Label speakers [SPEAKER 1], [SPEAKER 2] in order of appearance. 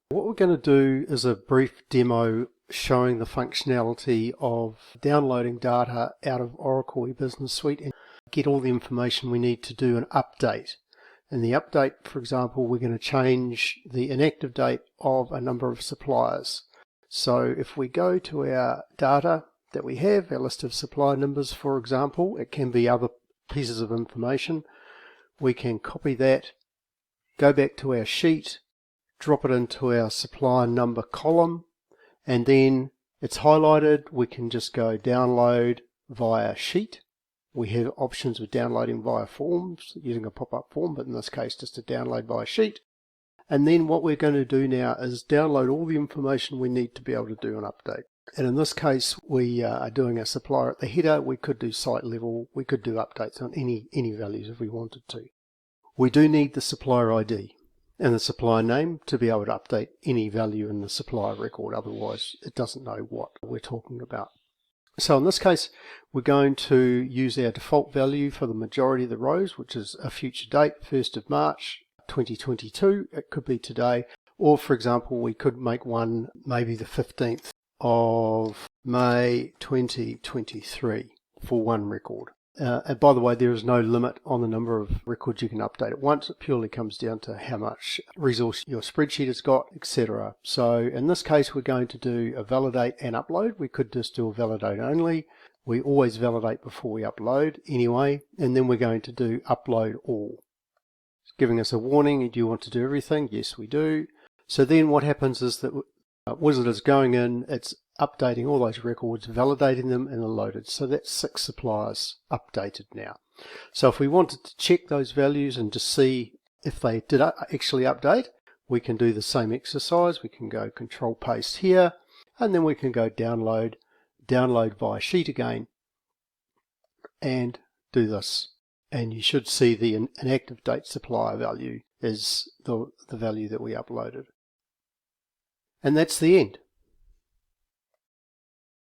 [SPEAKER 1] What we're going to do is a brief demo showing the functionality of downloading data out of Oracle E-Business Suite and get all the information we need to do an update. In the update, for example, we're going to change the inactive date of a number of suppliers. So if we go to our data that we have, our list of supplier numbers, for example, it can be other pieces of information. We can copy that, go back to our sheet, drop it into our supplier number column, and then it's highlighted. We can just go download via sheet. We have options with downloading via forms, using a pop-up form, but in this case just a download via sheet. And then what we're going to do now is download all the information we need to be able to do an update. And in this case, we are doing a supplier at the header. We could do site level. We could do updates on any values if we wanted to. We do need the supplier ID and the supplier name to be able to update any value in the supplier record. Otherwise, it doesn't know what we're talking about. So in this case, we're going to use our default value for the majority of the rows, which is a future date, 1st of March 2022. It could be today. Or for example, we could make one maybe the 15th of May 2023 for one record. And by the way, there is no limit on the number of records you can update at once. It purely comes down to how much resource your spreadsheet has got, etc. So in this case, we're going to do a validate and upload. We could just do a validate only. We always validate before we upload anyway. And then we're going to do upload all. It's giving us a warning. Do you want to do everything? Yes, we do. So then what happens is that Wizard is going in, it's updating all those records, validating them, and they're loaded. So that's 6 suppliers updated now. So if we wanted to check those values and just see if they did actually update, we can do the same exercise. We can go control paste here, and then we can go download via sheet again, and do this. And you should see the inactive date supplier value is the value that we uploaded. And that's the end.